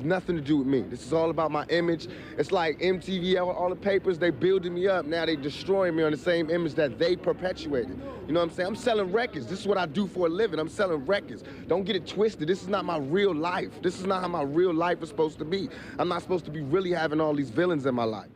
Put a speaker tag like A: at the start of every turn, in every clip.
A: Nothing to do with me. This is all about my image. It's like MTV, all the papers, they building me up. Now they destroying me on the same image that they perpetuated. You know what I'm saying? I'm selling records. This is what I do for a living. I'm selling records. Don't get it twisted. This is not my real life. This is not how my real life is supposed to be. I'm not supposed to be really having all these villains in my life.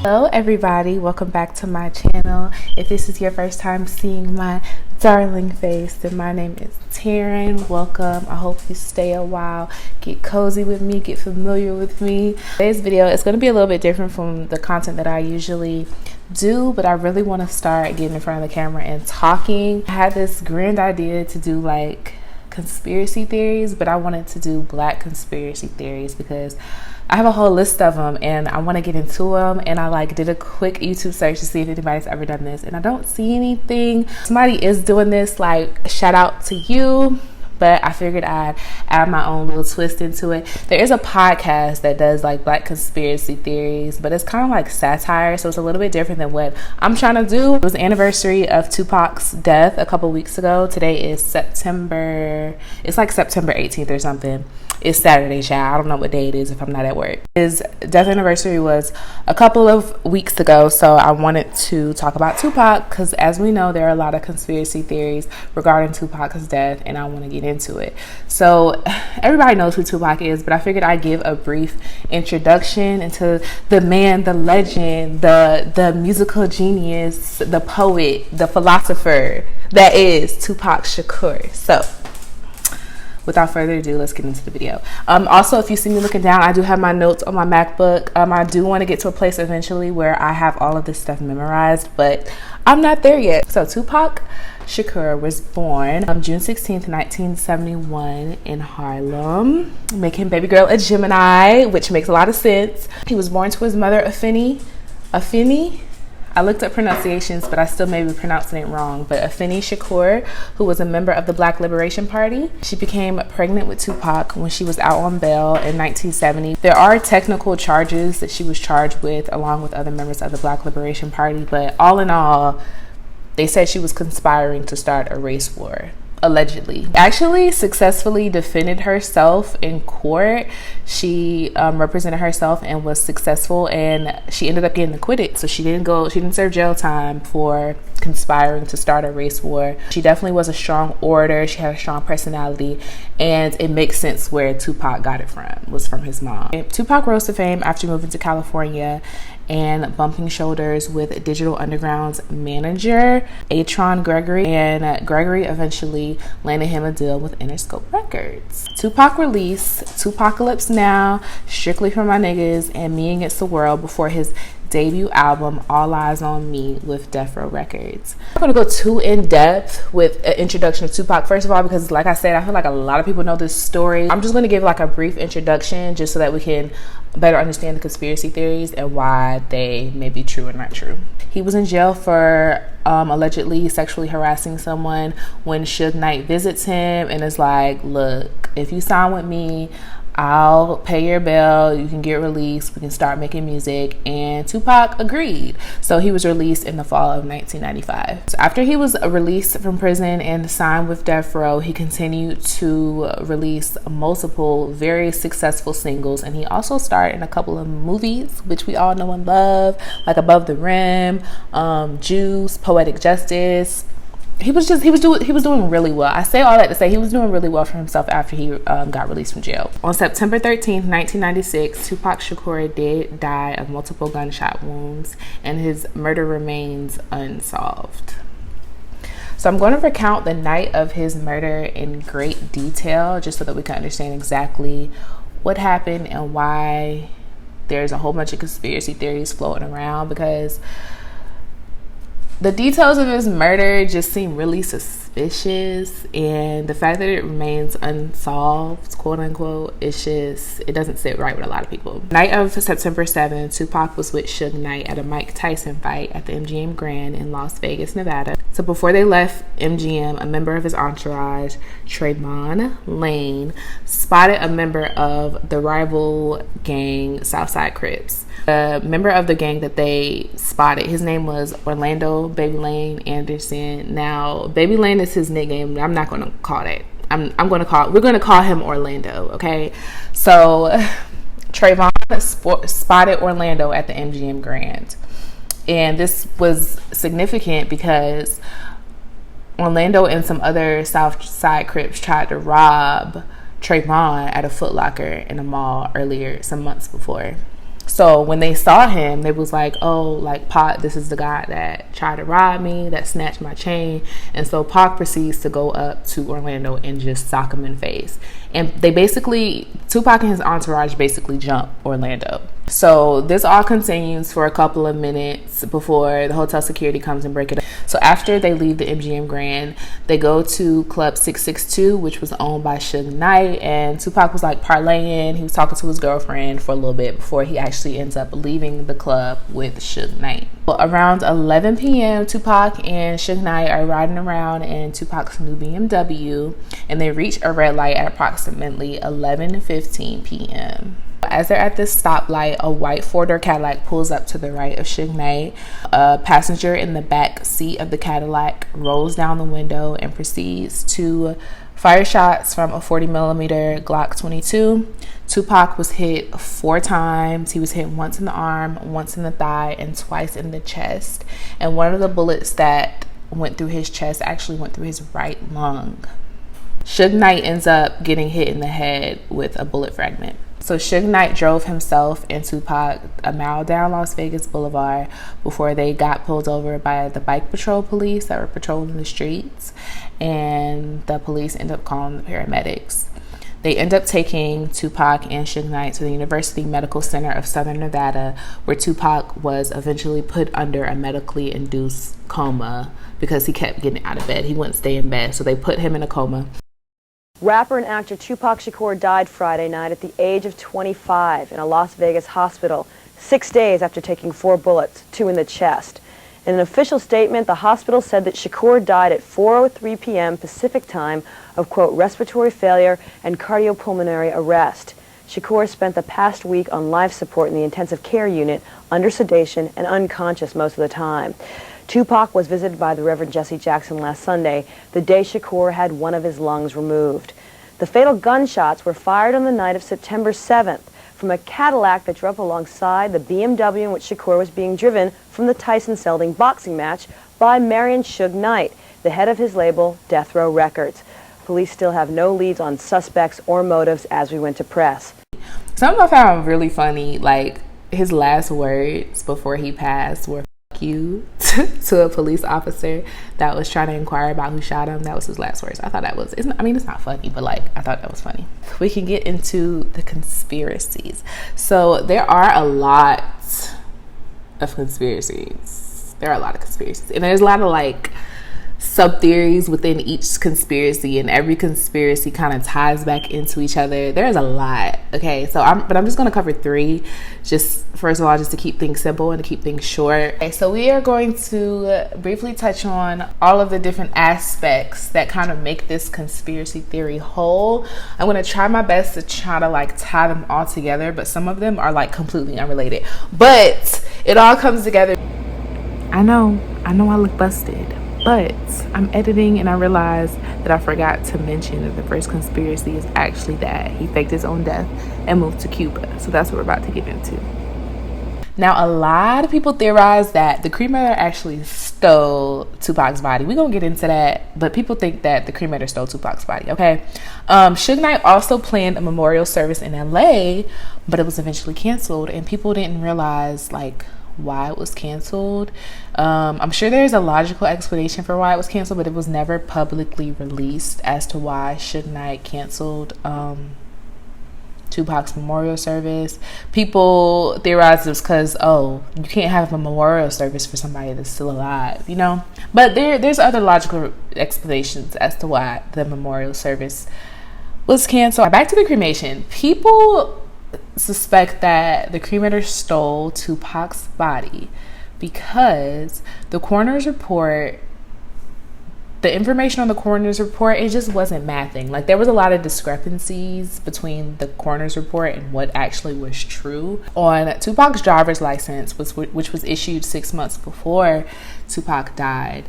B: Hello everybody, welcome back to my channel. If this is your first time seeing my darling face, then my name is Taryn. Welcome. I hope you stay a while, get cozy with me, get familiar with me. Today's video is going to be a little bit different from the content that I usually do, but I really want to start getting in front of the camera and talking. I had this grand idea to do like conspiracy theories, but I wanted to do Black conspiracy theories because I have a whole list of them and I want to get into them. And I did a quick YouTube search to see if anybody's ever done this, and I don't see anything. Somebody is doing this, shout out to you. But I figured I'd add my own little twist into it. There is a podcast that does Black conspiracy theories, but it's kind of like satire, so it's a little bit different than what I'm trying to do. It was the anniversary of Tupac's death a couple weeks ago. Today is September 18th or something. It's Saturday, child. I don't know what day it is if I'm not at work. His death anniversary was a couple of weeks ago, so I wanted to talk about Tupac because, as we know, there are a lot of conspiracy theories regarding Tupac's death, and I want to get into it. So everybody knows who Tupac is, but I figured I'd give a brief introduction into the man, the legend, the musical genius, the poet, the philosopher that is Tupac Shakur. So without further ado, let's get into the video. Also, if you see me looking down, I do have my notes on my MacBook. I do want to get to a place eventually where I have all of this stuff memorized, but I'm not there yet. So Tupac Shakur was born on June 16th, 1971 in Harlem, making baby girl a Gemini, which makes a lot of sense. He was born to his mother, Afeni. I looked up pronunciations, but I still may be pronouncing it wrong. But Afeni Shakur, who was a member of the Black Liberation Party. She became pregnant with Tupac when she was out on bail in 1970. There are technical charges that she was charged with along with other members of the Black Liberation Party. But all in all, they said she was conspiring to start a race war. Allegedly. Actually successfully defended herself in court. She represented herself and was successful, and she ended up getting acquitted. So she didn't serve jail time for conspiring to start a race war. She definitely was a strong orator. She had a strong personality, and it makes sense where Tupac got it from his mom. Tupac rose to fame after moving to California and bumping shoulders with Digital Underground's manager, Atron Gregory, and Gregory eventually landed him a deal with Interscope Records. Tupac released Tupacalypse Now, Strictly for My Niggas, and Me Against the World before his debut album, All Eyes on Me, with Death Row Records. I'm not going to go too in-depth with an introduction of Tupac, first of all, because like I said, I feel like a lot of people know this story. I'm just going to give a brief introduction just so that we can better understand the conspiracy theories and why they may be true or not true. He was in jail for allegedly sexually harassing someone when Suge Knight visits him and is like, look, if you sign with me, I'll pay your bail, you can get released, we can start making music. And Tupac agreed. So he was released in the fall of 1995. So after he was released from prison and signed with Death Row, he continued to release multiple very successful singles, and he also starred in a couple of movies which we all know and love, like Above the Rim, Juice, Poetic Justice. He was doing really well. I say all that to say he was doing really well for himself after he got released from jail. On September 13th, 1996, Tupac Shakur did die of multiple gunshot wounds, and his murder remains unsolved. So I'm going to recount the night of his murder in great detail, just so that we can understand exactly what happened and why there's a whole bunch of conspiracy theories floating around, because the details of his murder just seem really suspicious, and the fact that it remains unsolved, quote unquote, it doesn't sit right with a lot of people. Night of September 7th, Tupac was with Suge Knight at a Mike Tyson fight at the MGM Grand in Las Vegas, Nevada. So before they left MGM, a member of his entourage, Trayvon Lane, spotted a member of the rival gang Southside Crips. A member of the gang that they spotted, his name was Orlando Baby Lane Anderson. Now, Baby Lane is his nickname. I'm not going to call that. We're going to call him Orlando, okay? So, Trayvon spotted Orlando at the MGM Grand. And this was significant because Orlando and some other South Side Crips tried to rob Trayvon at a Foot Locker in a mall earlier, some months before. So when they saw him, they was like, oh, like, Pac, this is the guy that tried to rob me, that snatched my chain. And so Pac proceeds to go up to Orlando and just sock him in the face. And Tupac and his entourage basically jump Orlando. So this all continues for a couple of minutes before the hotel security comes and break it up. So after they leave the MGM Grand, they go to Club 662, which was owned by Suge Knight. And Tupac was like parlaying. He was talking to his girlfriend for a little bit before he actually ends up leaving the club with Suge Knight. Well, around 11 p.m., Tupac and Suge Knight are riding around in Tupac's new BMW, and they reach a red light at approximately 11:15 p.m. As they're at this stoplight, a white four-door Cadillac pulls up to the right of Suge Knight. A passenger in the back seat of the Cadillac rolls down the window and proceeds to fire shots from a 40mm Glock 22. Tupac was hit 4 times. He was hit once in the arm, once in the thigh, and twice in the chest. And one of the bullets that went through his chest actually went through his right lung. Suge Knight ends up getting hit in the head with a bullet fragment. So Suge Knight drove himself and Tupac a mile down Las Vegas Boulevard before they got pulled over by the bike patrol police that were patrolling the streets, and the police ended up calling the paramedics. They end up taking Tupac and Suge Knight to the University Medical Center of Southern Nevada, where Tupac was eventually put under a medically induced coma because he kept getting out of bed. He wouldn't stay in bed, so they put him in a coma.
C: Rapper and actor Tupac Shakur died Friday night at the age of 25 in a Las Vegas hospital, 6 days after taking 4 bullets, 2 in the chest. In an official statement, the hospital said that Shakur died at 4:03 p.m. Pacific time of, quote, respiratory failure and cardiopulmonary arrest. Shakur spent the past week on life support in the intensive care unit, under sedation and unconscious most of the time. Tupac was visited by the Reverend Jesse Jackson last Sunday, the day Shakur had one of his lungs removed. The fatal gunshots were fired on the night of September 7th from a Cadillac that drove alongside the BMW in which Shakur was being driven from the Tyson-Selding boxing match by Marion Suge Knight, the head of his label, Death Row Records. Police still have no leads on suspects or motives as we went to press.
B: Something I found really funny, like his last words before he passed were you to a police officer that was trying to inquire about who shot him. That was his last words. I thought that was, it's not funny, but like, I thought that was funny. We can get into the conspiracies. So there are a lot of conspiracies. And there's a lot of like sub-theories within each conspiracy, and every conspiracy kind of ties back into each other. There's a lot. Okay, so I'm just going to cover 3, just first of all, just to keep things simple and to keep things short. Okay, so we are going to briefly touch on all of the different aspects that kind of make this conspiracy theory whole. I'm going to try my best to try to like tie them all together, but some of them are like completely unrelated, but it all comes together. I know I look busted, but I'm editing and I realized that I forgot to mention that the first conspiracy is actually that he faked his own death and moved to Cuba. So that's what we're about to get into. Now, a lot of people theorize that the cremator actually stole Tupac's body. We're going to get into that, but people think that the cremator stole Tupac's body, okay? Suge Knight also planned a memorial service in LA, but it was eventually canceled, and people didn't realize, like, why it was canceled. I'm sure there's a logical explanation for why it was canceled, but it was never publicly released as to why Suge Knight canceled Tupac's memorial service. People theorize it was because, you can't have a memorial service for somebody that's still alive, you know? But there's other logical explanations as to why the memorial service was canceled. Back to the cremation. People suspect that the cremator stole Tupac's body because the coroner's report the information on the coroner's report, it just wasn't mathing. Like, there was a lot of discrepancies between the coroner's report and what actually was true. On Tupac's driver's license, which was issued 6 months before Tupac died,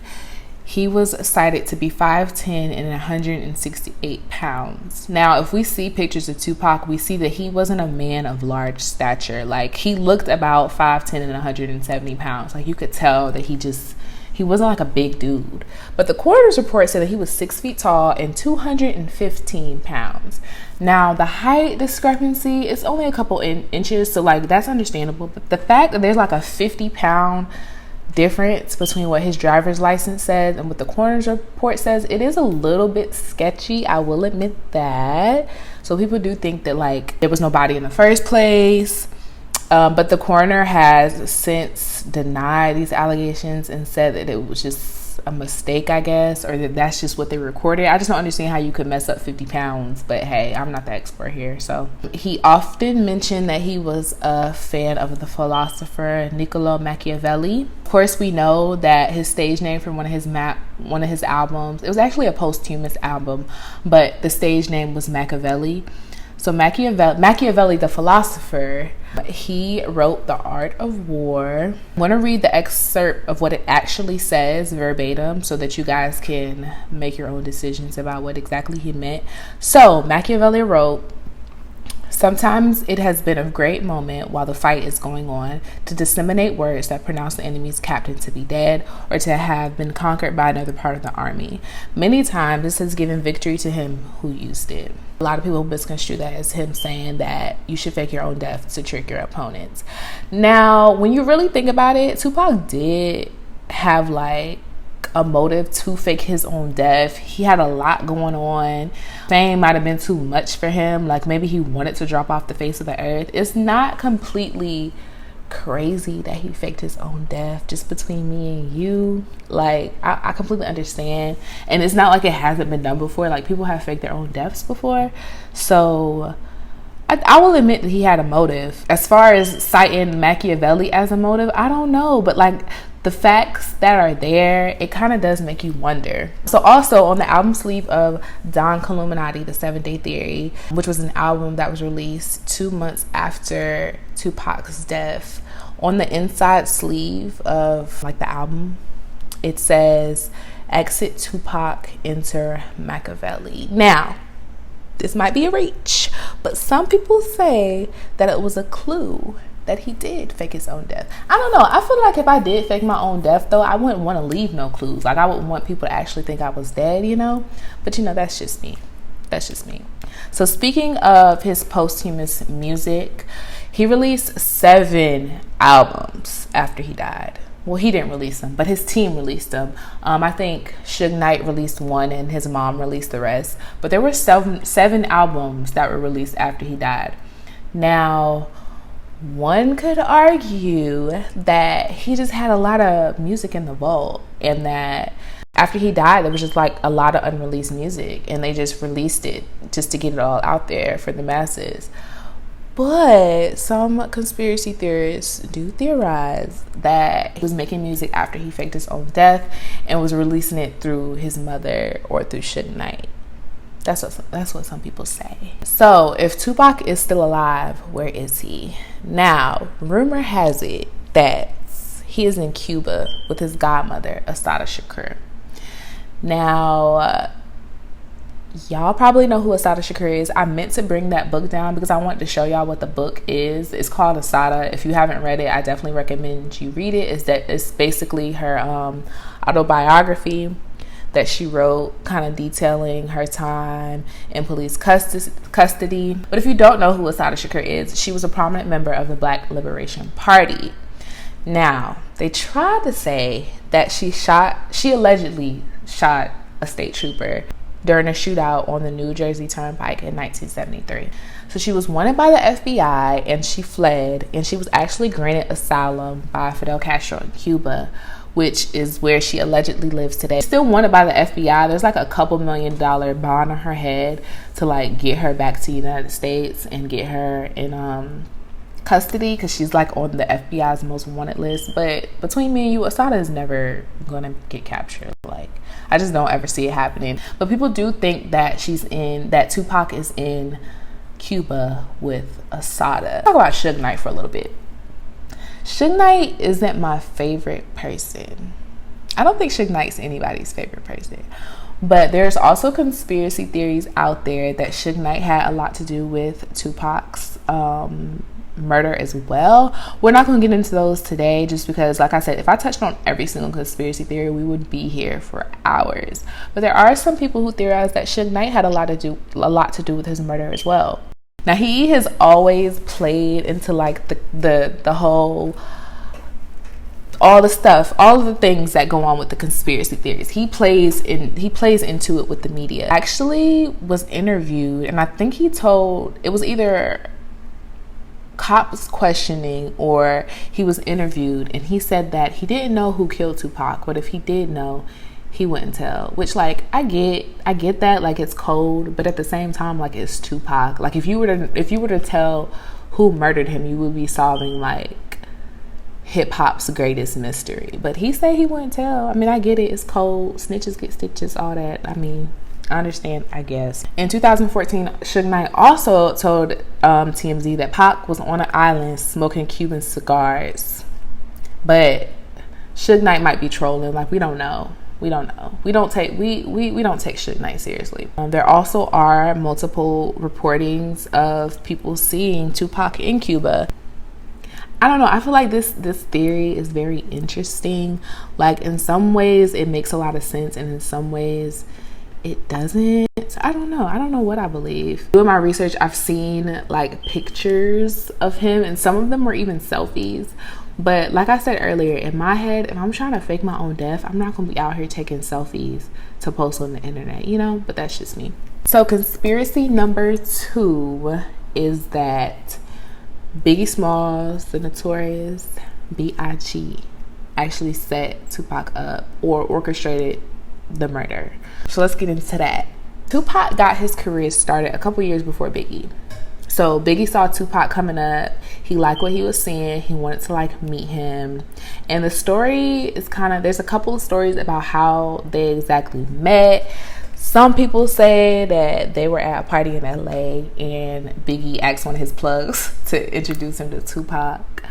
B: he was cited to be 5'10" and 168 pounds. Now, if we see pictures of Tupac, we see that he wasn't a man of large stature. Like, he looked about 5'10" and 170 pounds. Like, you could tell that he wasn't like a big dude. But the coroner's report said that he was 6 feet tall and 215 pounds. Now, the height discrepancy is only a couple inches, so like, that's understandable. But the fact that there's like a 50-pound difference between what his driver's license says and what the coroner's report says, it is a little bit sketchy. I will admit that. So people do think that like there was no body in the first place. But the coroner has since denied these allegations and said that it was just a mistake, I guess, or that that's just what they recorded. I just don't understand how you could mess up 50 pounds, but hey, I'm not the expert here. So he often mentioned that he was a fan of the philosopher Niccolo Machiavelli. Of course, we know that his stage name from one of his albums, it was actually a posthumous album, but the stage name was Machiavelli. So Machiavelli, the philosopher, he wrote The Art of War. I want to read the excerpt of what it actually says verbatim so that you guys can make your own decisions about what exactly he meant. So Machiavelli wrote, "Sometimes it has been a great moment while the fight is going on to disseminate words that pronounce the enemy's captain to be dead or to have been conquered by another part of the army. Many times this has given victory to him who used it." A lot of people misconstrue that as him saying that you should fake your own death to trick your opponents. Now, when you really think about it, Tupac did have like a motive to fake his own death. He had a lot going on. Fame might have been too much for him. Like, maybe he wanted to drop off the face of the earth. It's not completely crazy that he faked his own death. Just between me and you, like, I completely understand. And it's not like it hasn't been done before. Like, people have faked their own deaths before. So I will admit that he had a motive. As far as citing Machiavelli as a motive, I don't know, but like the facts that are there, it kind of does make you wonder. So also on the album sleeve of Don Columinati, The 7-Day Theory, which was an album that was released 2 months after Tupac's death, on the inside sleeve of like the album, it says, "Exit Tupac, enter Machiavelli." Now, this might be a reach, but some people say that it was a clue that he did fake his own death. I don't know. I feel like if I did fake my own death, though, I wouldn't want to leave no clues. Like, I wouldn't want people to actually think I was dead, you know? But, you know, that's just me. That's just me. So speaking of his posthumous music, he released 7 albums after he died. Well, he didn't release them, but his team released them. I think Suge Knight released 1 and his mom released the rest. But there were 7 albums that were released after he died. Now, one could argue that he just had a lot of music in the vault, and that after he died, there was just like a lot of unreleased music, and they just released it just to get it all out there for the masses. But some conspiracy theorists do theorize that he was making music after he faked his own death and was releasing it through his mother or through Suge Knight. That's what some people say. So if Tupac is still alive, where is he? Now, rumor has it that he is in Cuba with his godmother, Assata Shakur. Now, y'all probably know who Assata Shakur is. I meant to bring that book down because I wanted to show y'all what the book is. It's called Assata. If you haven't read it, I definitely recommend you read it. It's basically her autobiography that she wrote, kind of detailing her time in police custody. But if you don't know who Assata Shakur is, she was a prominent member of the Black Liberation Party. Now, they tried to say that she allegedly shot a state trooper during a shootout on the New Jersey Turnpike in 1973. So she was wanted by the FBI and she fled, and she was actually granted asylum by Fidel Castro in Cuba, which is where she allegedly lives today. She's still wanted by the FBI. There's like a couple $1 million bond on her head to like get her back to the United States and get her in custody, because she's like on the FBI's most wanted list. But between me and you, Assata is never gonna get captured. Like, I just don't ever see it happening. But people do think that Tupac is in Cuba with Asada. Talk about Suge Knight for a little bit. Suge Knight isn't my favorite person. I don't think Suge Knight's anybody's favorite person. But there's also conspiracy theories out there that Suge Knight had a lot to do with Tupac's murder as well. We're not going to get into those today just because, like I said, if I touched on every single conspiracy theory, we would be here for hours. But there are some people who theorize that Suge Knight had a lot to do with his murder as well. Now, he has always played into like the whole, all of the things that go on with the conspiracy theories. He plays into it with the media. Actually was interviewed, and I think it was either cops questioning or he was interviewed, and he said that he didn't know who killed Tupac, but if he did know, he wouldn't tell. Which, like, I get that, like, it's cold, but at the same time, like, it's Tupac. Like, if you were to tell who murdered him, you would be solving like hip-hop's greatest mystery. But he said he wouldn't tell. I mean, I get it, it's cold, snitches get stitches, all that. I mean, I understand, I guess. In 2014, Suge Knight also told TMZ that Pac was on an island smoking Cuban cigars. But Suge Knight might be trolling. Like, we don't know. We don't take Suge Knight seriously. There also are multiple reportings of people seeing Tupac in Cuba. I don't know. I feel like this theory is very interesting. Like, in some ways it makes a lot of sense, and in some ways it doesn't. I don't know what I believe. Doing my research, I've seen like pictures of him, and some of them were even selfies. But like I said earlier, in my head, if I'm trying to fake my own death, I'm not gonna be out here taking selfies to post on the internet, you know? But that's just me. So conspiracy number 2 is that Biggie Smalls, the notorious B.I.G., actually set Tupac up or orchestrated the murder. So let's get into that. Tupac got his career started a couple years before Biggie. So Biggie saw Tupac coming up. He liked what he was seeing. He wanted to like meet him. And the story is there's a couple of stories about how they exactly met. Some people say that they were at a party in LA and Biggie asked one of his plugs to introduce him to Tupac.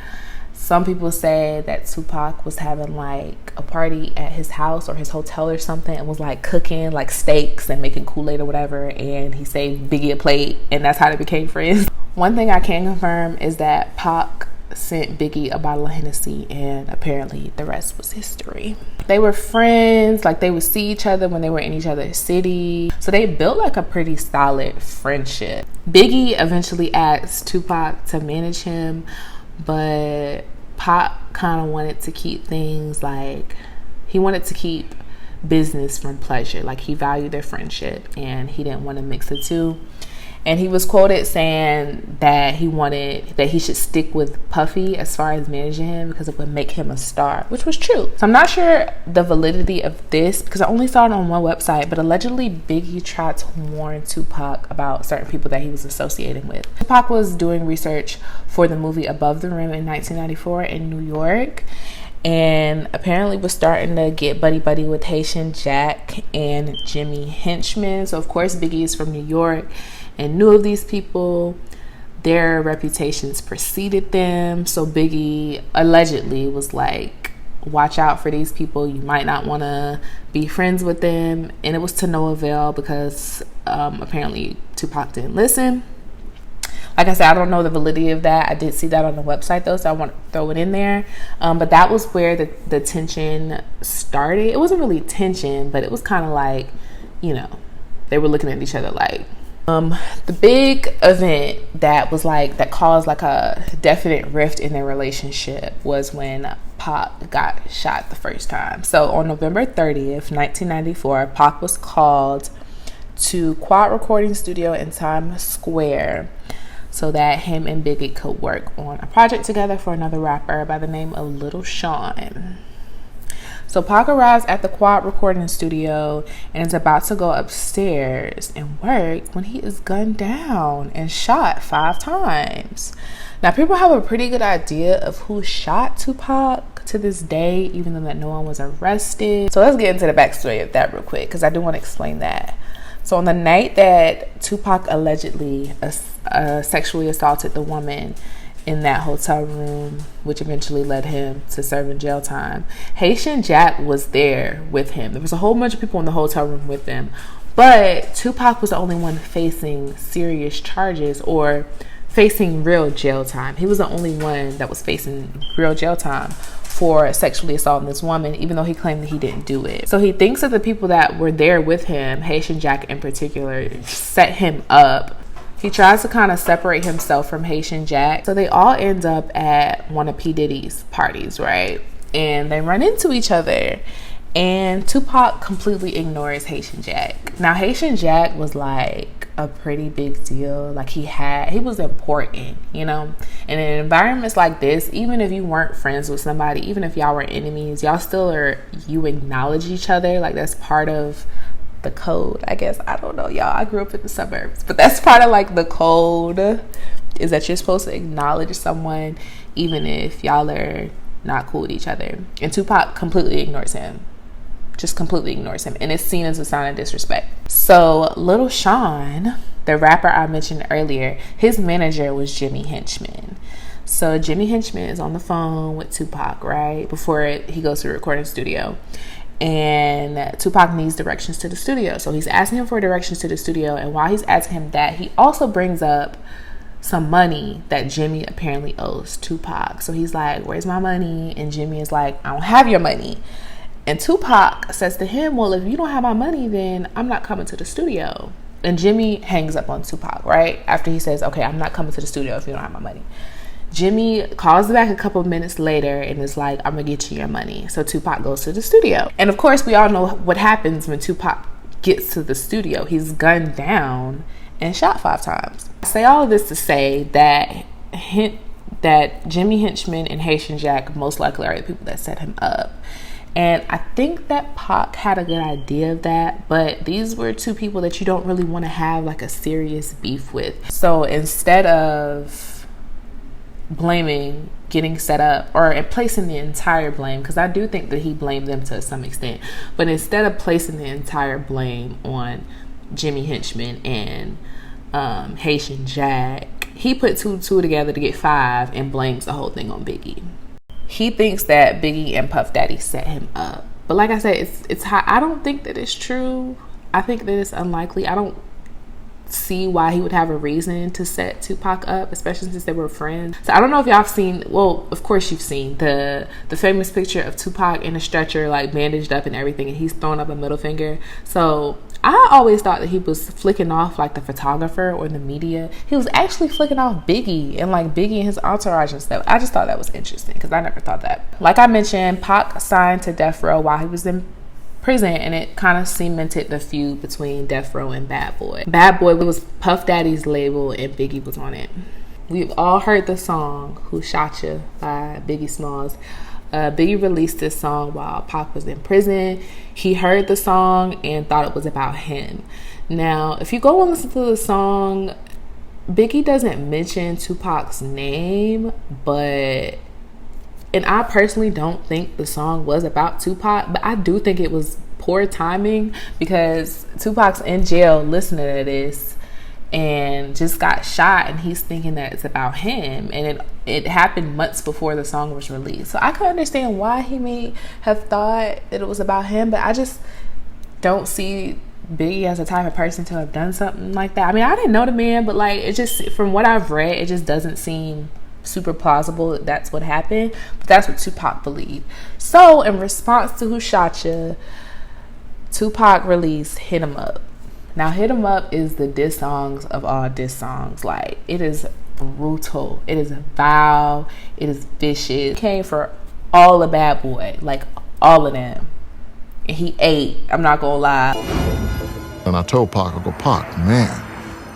B: Some people say that Tupac was having like a party at his house or his hotel or something and was like cooking like steaks and making Kool-Aid or whatever, and he saved Biggie a plate, and that's how they became friends. One thing I can confirm is that Pac sent Biggie a bottle of Hennessy, and apparently the rest was history. They were friends, like they would see each other when they were in each other's city. So they built like a pretty solid friendship. Biggie eventually asked Tupac to manage him, but Pac kind of wanted to keep things like, he wanted to keep business from pleasure. Like, he valued their friendship and he didn't want to mix the two. And he was quoted saying that he should stick with Puffy as far as managing him because it would make him a star, which was true. So I'm not sure the validity of this because I only saw it on one website, but allegedly Biggie tried to warn Tupac about certain people that he was associating with. Tupac was doing research for the movie Above the Rim in 1994 in New York, and apparently was starting to get buddy with Haitian Jack and Jimmy Henchman. So of course Biggie is from New York and knew of these people. Their reputations preceded them. So Biggie allegedly was like, watch out for these people. You might not want to be friends with them. And it was to no avail because apparently Tupac didn't listen. Like I said, I don't know the validity of that. I did see that on the website though, so I want to throw it in there. But that was where the tension started. It wasn't really tension, but it was kind of like, you know, they were looking at each other like, the big event that caused like a definite rift in their relationship was when Pac got shot the first time. So on November 30th, 1994, Pac was called to Quad Recording Studio in Times Square so that him and Biggie could work on a project together for another rapper by the name of Little Sean. So Pac arrives at the Quad Recording Studio and is about to go upstairs and work when he is gunned down and shot 5 times. Now, people have a pretty good idea of who shot Tupac. Tupac to this day, even though that no one was arrested. So let's get into the backstory of that real quick, because I do want to explain that. So on the night that Tupac allegedly sexually assaulted the woman in that hotel room, which eventually led him to serving jail time, Haitian Jack was there with him. There was a whole bunch of people in the hotel room with them, but Tupac was the only one facing serious charges or facing real jail time. He was the only one that was facing real jail time for sexually assaulting this woman, even though he claimed that he didn't do it. So he thinks that the people that were there with him, Haitian Jack in particular, set him up. He tries to kind of separate himself from Haitian Jack. So they all end up at one of P. Diddy's parties, right? And they run into each other. And Tupac completely ignores Haitian Jack. Now, Haitian Jack was like a pretty big deal. Like he was important, you know? And in environments like this, even if you weren't friends with somebody, even if y'all were enemies, you acknowledge each other. Like that's part of the code, I guess. I don't know, y'all. I grew up in the suburbs, but that's part of like the code, is that you're supposed to acknowledge someone even if y'all are not cool with each other. And Tupac completely ignores him. Just completely ignores him, and it's seen as a sign of disrespect. So Little Sean, the rapper I mentioned earlier, his manager was Jimmy Henchman. So Jimmy Henchman is on the phone with Tupac, right, before he goes to the recording studio, and Tupac needs directions to the studio. So he's asking him for directions to the studio, and while he's asking him that, he also brings up some money that Jimmy apparently owes Tupac. So he's like, where's my money? And Jimmy is like, I don't have your money. And Tupac says to him, well, if you don't have my money, then I'm not coming to the studio. And Jimmy hangs up on Tupac, right? After he says, okay, I'm not coming to the studio if you don't have my money. Jimmy calls back a couple of minutes later and is like, I'm going to get you your money. So Tupac goes to the studio. And of course, we all know what happens when Tupac gets to the studio. He's gunned down and shot 5 times. I say all of this to say that Jimmy Henchman and Haitian Jack most likely are the people that set him up. And I think that Pac had a good idea of that, but these were 2 people that you don't really want to have like a serious beef with. So instead of blaming getting set up or placing the entire blame, because I do think that he blamed them to some extent, but instead of placing the entire blame on Jimmy Henchman and Haitian Jack, he put 2 together to get 5 and blames the whole thing on Biggie. He thinks that Biggie and Puff Daddy set him up. But like I said, it's high. I don't think that it's true. I think that it's unlikely. I don't see why he would have a reason to set Tupac up, especially since they were friends. So I don't know if y'all have seen, well, of course you've seen the famous picture of Tupac in a stretcher, like bandaged up and everything, and he's throwing up a middle finger. So I always thought that he was flicking off like the photographer or the media. He was actually flicking off Biggie and his entourage and stuff. I just thought that was interesting because I never thought that. Like I mentioned, Pac signed to Death Row while he was in prison, and it kind of cemented the feud between Death Row and Bad Boy. Bad Boy was Puff Daddy's label and Biggie was on it. We've all heard the song Who Shot Ya by Biggie Smalls. Biggie released this song while Pac was in prison. He heard the song and thought it was about him. Now, if you go and listen to the song, Biggie doesn't mention Tupac's name, and I personally don't think the song was about Tupac, but I do think it was poor timing because Tupac's in jail listening to this and just got shot, and he's thinking that it's about him, and it happened months before the song was released. So I could understand why he may have thought that it was about him, but I just don't see Biggie as the type of person to have done something like that. I mean, I didn't know the man, but like, it just, from what I've read, it just doesn't seem super plausible that that's what happened, but that's what Tupac believed. So in response to Who Shot Ya, Tupac released Hit 'Em Up. Now, Hit 'Em Up is the diss songs of all diss songs. Like, it is brutal. It is vile. It is vicious. It came for all the Bad Boy, like all of them. And he ate, I'm not gonna lie.
D: And I told Pac, I go, Pac, man,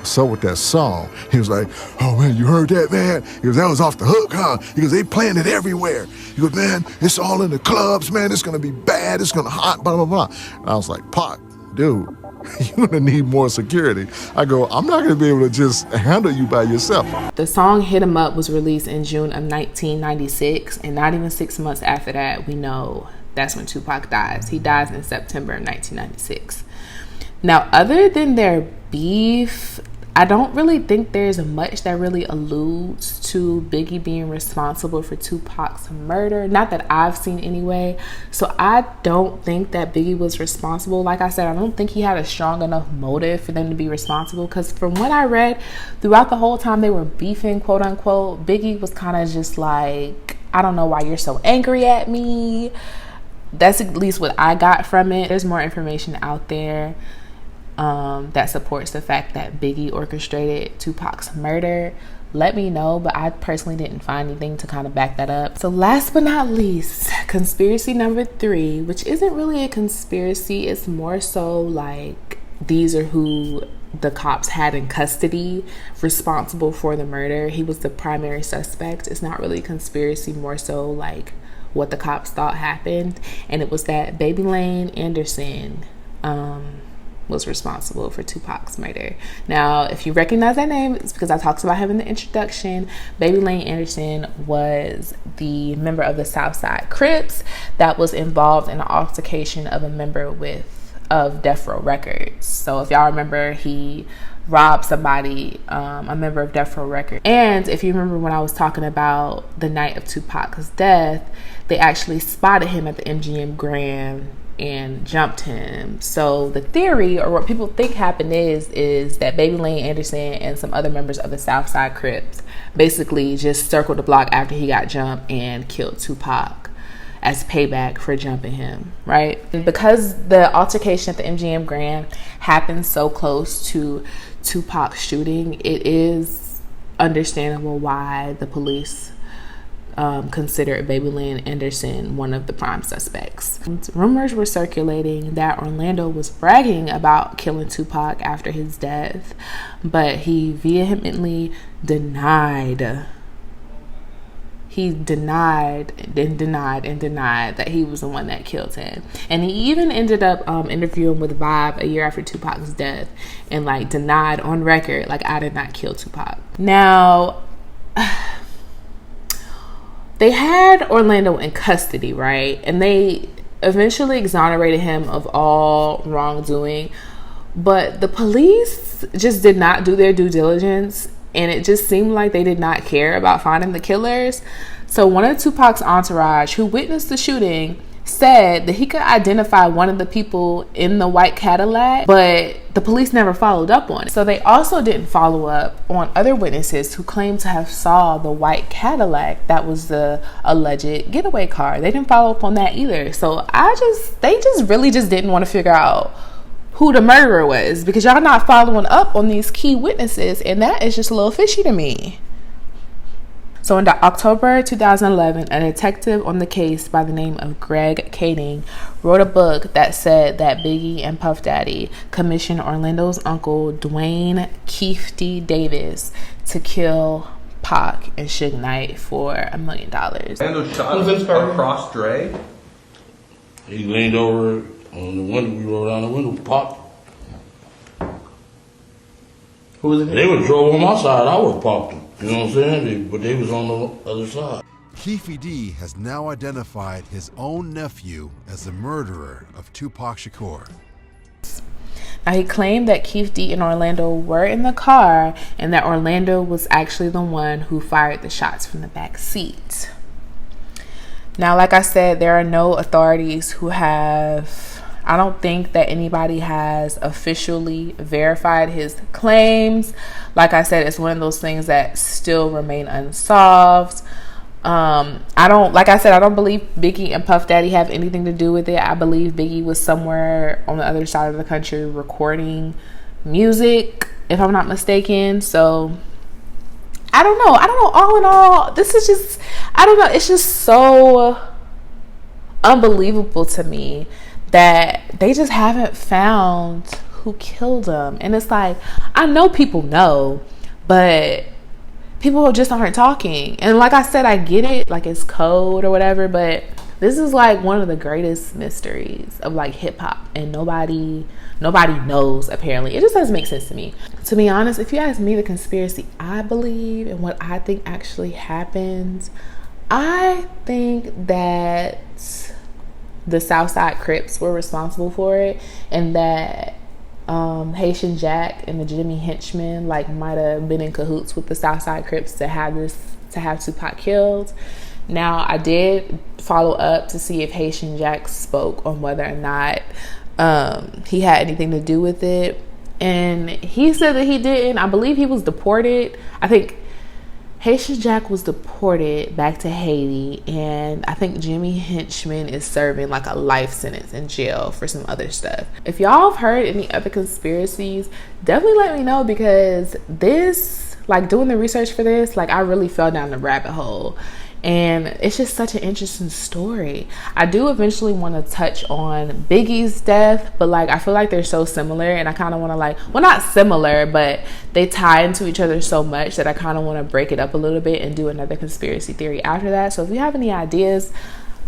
D: so with that song, he was like, oh man, you heard that, man? He goes, that was off the hook, huh? He goes, they playing it everywhere. He goes, man, it's all in the clubs, man. It's gonna be bad. It's gonna hot, blah, blah, blah. And I was like, Pac, dude, You're gonna need more security. I go, I'm not gonna be able to just handle you by yourself.
B: The song Hit 'Em Up was released in June of 1996, and not even 6 months after that, we know that's when Tupac dies. He dies in September of 1996. Now, other than their beef, I don't really think there's much that really alludes to Biggie being responsible for Tupac's murder. Not that I've seen anyway. So I don't think that Biggie was responsible. Like I said, I don't think he had a strong enough motive for them to be responsible. Because from what I read, throughout the whole time they were beefing, quote unquote, Biggie was kind of just like, I don't know why you're so angry at me. That's at least what I got from it. There's more information out there that supports the fact that Biggie orchestrated Tupac's murder. Let me know, but I personally didn't find anything to kind of back that up. So last but not least, conspiracy number 3, which isn't really a conspiracy. It's more so like these are who the cops had in custody responsible for the murder. He was the primary suspect. It's not really a conspiracy, more so like what the cops thought happened. And it was that Baby Lane Anderson was responsible for Tupac's murder. Now, if you recognize that name, it's because I talked about him in the introduction. Baby Lane Anderson was the member of the Southside Crips that was involved in an altercation of a member of Death Row Records. So if y'all remember, he robbed somebody, a member of Death Row Records. And if you remember when I was talking about the night of Tupac's death, they actually spotted him at the MGM Grand and jumped him. So the theory, or what people think happened, is that Baby Lane Anderson and some other members of the Southside Crips basically just circled the block after he got jumped and killed Tupac as payback for jumping him, right? And because the altercation at the MGM Grand happened so close to Tupac's shooting, it is understandable why the police considered Baby Lane Anderson one of the prime suspects. Rumors were circulating that Orlando was bragging about killing Tupac after his death, but he vehemently denied. He denied that he was the one that killed him. And he even ended up interviewing with Vibe a year after Tupac's death and like denied on record, like, I did not kill Tupac. Now, they had Orlando in custody, right? And they eventually exonerated him of all wrongdoing. But the police just did not do their due diligence. And it just seemed like they did not care about finding the killers. So one of Tupac's entourage, who witnessed the shooting, said that he could identify one of the people in the white Cadillac, but the police never followed up on it. So they also didn't follow up on other witnesses who claimed to have saw the white Cadillac that was the alleged getaway car. They didn't follow up on that either. So they really didn't want to figure out who the murderer was, because y'all not following up on these key witnesses, and that is just a little fishy to me. So in October 2011, a detective on the case by the name of Greg Kading wrote a book that said that Biggie and Puff Daddy commissioned Orlando's uncle, Dwayne Keefe D. Davis, to kill Pac and Suge Knight for $1 million.
E: Orlando shot across Dre.
F: He leaned over on the window. We rolled down the window. Pop.
E: Who was it?
F: They would drove on my side. I would have popped them. You know what I'm saying? But they was on the other side.
G: Keefe D has now identified his own nephew as the murderer of Tupac Shakur.
B: Now, he claimed that Keefe D and Orlando were in the car and that Orlando was actually the one who fired the shots from the back seat. Now, like I said, there are no authorities who have, I don't think that anybody has officially verified his claims. Like I said, it's one of those things that still remain unsolved. I don't believe Biggie and Puff Daddy have anything to do with it. I believe Biggie was somewhere on the other side of the country recording music, if I'm not mistaken. So I don't know. All in all, this is just, I don't know. It's just so unbelievable to me that they just haven't found who killed him. And it's like, I know people know, but people just aren't talking. And like I said, I get it, like it's code or whatever, but This is like one of the greatest mysteries of like hip hop, and nobody knows apparently. It just doesn't make sense to me. To be honest, if you ask me the conspiracy I believe and what I think actually happened, I think that the Southside Crips were responsible for it, and that Haitian Jack and the Jimmy henchmen like might have been in cahoots with the Southside Crips to have Tupac killed. Now, I did follow up to see if Haitian Jack spoke on whether or not he had anything to do with it, and he said that he didn't. I believe he was deported. I think Haitian Jack was deported back to Haiti, and I think Jimmy Henchman is serving like a life sentence in jail for some other stuff. If y'all have heard any other conspiracies, definitely let me know, because this, like doing the research for this, like I really fell down the rabbit hole. And it's just such an interesting story. I do eventually want to touch on Biggie's death, but like I feel like they're so similar, and I kind of want to like, well, not similar, but they tie into each other so much that I kind of want to break it up a little bit and do another conspiracy theory after that. So if you have any ideas,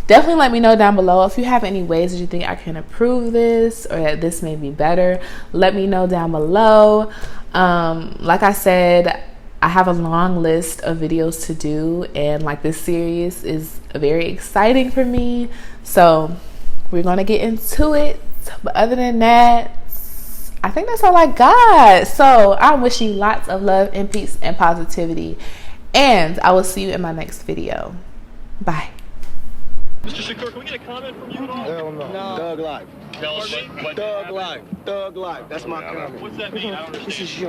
B: definitely let me know down below. If you have any ways that you think I can improve this or that this may be better, let me know down below. Like I said, I have a long list of videos to do, and like this series is very exciting for me, so we're gonna get into it. But other than that, I think that's all I got. So I'm wishing you lots of love and peace and positivity, and I will see you in my next video. Bye.
H: Mr. Shakur, can we get a comment from you at all?
A: Hell no. Thug life.
H: Tell us what
A: Thug life. Thug life. That's my comment.
H: What's that mean? I don't understand.